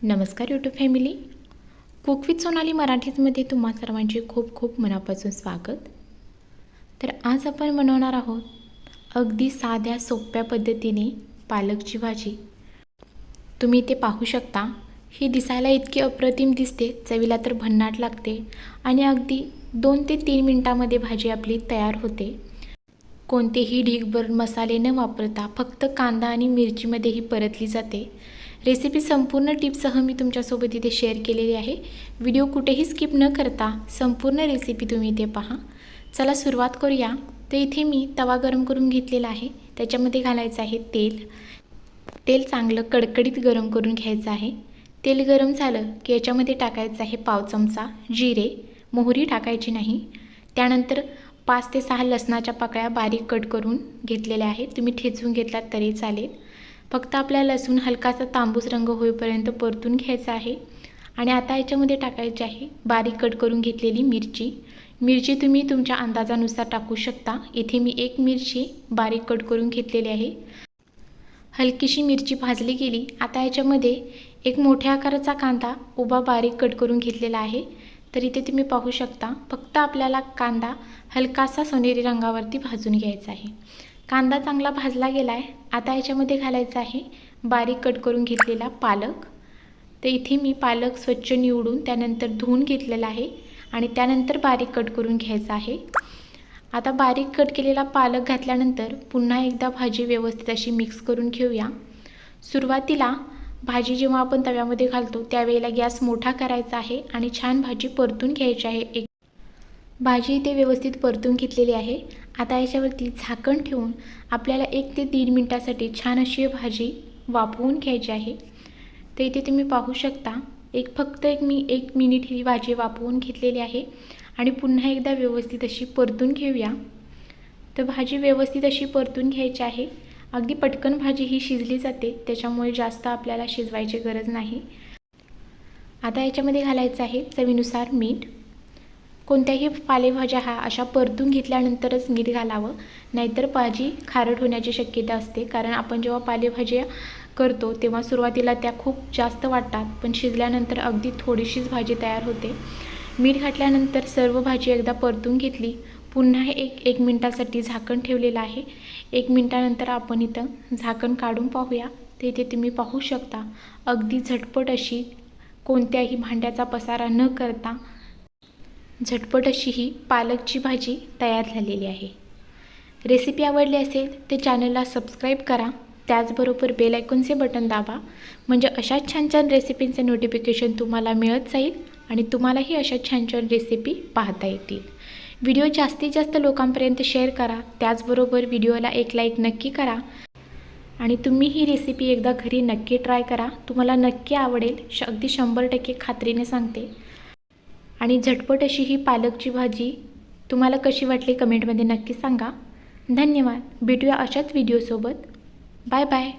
नमस्कार YouTube family, cook with Sonali मराठीमध्ये तुम्हा सर्वांचे खूप खूप मनापासून स्वागत। तर आज आपण बनवणार आहोत अगदी साध्या सोप्या पद्धतीने पालकची भाजी। तुम्ही ते पाहू शकता, ही दिसायला इतकी अप्रतिम दिसते, चवीला तर भन्नाट लागते आणि अगदी 2 ते 3 मिनिटांमध्ये भाजी आपली तयार होते। कोणतेही ढीगभर मसाले न वापरता फक्त कांदा आणि मिरचीमध्ये ही परतली जाते। रेसिपी संपूर्ण टिप्ससह मी तुमच्यासोबत इथे शेअर केलेली आहे। व्हिडिओ कुठेही स्किप न करता संपूर्ण रेसिपी तुम्ही इथे पहा। चला सुरुवात करूया। तर इथे मी तवा गरम करून घेतलेला आहे, त्याच्यामध्ये घालायचं आहे तेल। तेल चांगलं कडकडीत गरम करून घ्यायचं आहे। तेल गरम झालं की याच्यामध्ये टाकायचं आहे पाव चमचा जिरे, मोहरी टाकायची नाही। त्यानंतर 5 ते 6 लसणाच्या पाकळ्या बारीक कट करून घेतलेल्या आहेत, तुम्ही ठेचून घेतलात तरी चालेल। फक्त आपला लसूण हलकासा तांबूस रंग होईपर्यंत परतून घ्यायचा आहे। आणि आता याच्यामध्ये टाकायची आहे बारीक कट करून घेतलेली मिरची। मिरची तुम्ही तुमच्या अंदाजानुसार टाकू शकता। इथे मी 1 मिरची बारीक कट करून घेतलेली आहे। हलकीशी मिरची भाजली गेली, आता याच्यामध्ये एक मोठ्या आकाराचा कांदा उभा बारीक कट करून घेतलेला आहे। तर इथे तुम्ही पाहू शकता, फक्त आपल्याला कांदा हलकासा सोनेरी रंगावरती भाजून घ्यायचा आहे। कांदा चांगला भाजला गेला आहे, आता याच्यामध्ये घालायचं आहे बारीक कट करून घेतलेला पालक। तर इथे मी पालक स्वच्छ निवडून त्यानंतर धुवून घेतलेला आहे आणि त्यानंतर बारीक कट करून घ्यायचा आहे। आता बारीक कट केलेला पालक घातल्यानंतर पुन्हा एकदा भाजी व्यवस्थित अशी मिक्स करून घेऊया। सुरुवातीला भाजी जेव्हा आपण तव्यामध्ये घालतो त्यावेळेला गॅस मोठा करायचा आहे आणि छान भाजी परतून घ्यायची आहे। भाजी इथे व्यवस्थित परतून घेतलेली आहे। आता याच्यावरती झाकण ठेवून आपल्याला 1 ते 3 मिनिटासाठी छान अशी भाजी वाफवून घ्यायची आहे। तर इथे तुम्ही पाहू शकता, फक्त मी 1 मिनिट ही भाजी वाफवून घेतलेली आहे आणि पुन्हा एकदा व्यवस्थित अशी परतून घेऊया। तर भाजी व्यवस्थित अशी परतून घ्यायची आहे। अगदी पटकन भाजी ही शिजली जाते, त्याच्यामुळे जास्त आपल्याला शिजवायची गरज नाही। आता याच्यामध्ये घालायचं आहे चवीनुसार मीठ। कोणत्याही पालेभाज्या अशा परतून घेतल्यानंतरच मीठ घालावं, नाहीतर भाजी खारट होण्याची शक्यता असते। कारण आपण जेव्हा पालेभाज्या करतो तेव्हा सुरुवातीला त्या खूप जास्त वाटतात, पण शिजल्यानंतर अगदी थोडीशीच भाजी तयार होते। मीठ घातल्यानंतर सर्व भाजी एकदा परतून घेतली, पुन्हा 1 मिनिटासाठी झाकण ठेवलेलं आहे। 1 मिनिटानंतर आपण इथं झाकण काढून पाहूया। तर इथे तुम्ही पाहू शकता, अगदी झटपट अशी कोणत्याही भांड्याचा पसारा न करता झटपट अशी ही पालकची भाजी तयार झालेली आहे। रेसिपी आवडली असेल तर चॅनलला सबस्क्राईब करा, त्याचबरोबर बेल आयकॉनचे बटन दाबा, म्हणजे अशा छान छान रेसिपींचे नोटिफिकेशन तुम्हाला मिळत जाईल आणि तुम्हालाही अशा छान छान रेसिपी पाहता येतील। व्हिडिओ जास्तीत जास्त लोकांपर्यंत शेअर करा, त्याचबरोबर व्हिडिओला एक लाईक नक्की करा आणि तुम्ही ही रेसिपी एकदा घरी नक्की ट्राय करा, तुम्हाला नक्की आवडेल, अगदी 100% खात्रीने सांगते। आणि झटपट अशी ही पालकची भाजी तुम्हाला कशी वाटली कमेंटमध्ये नक्की सांगा। धन्यवाद, भेटूया अशाच व्हिडिओसोबत। Bye bye.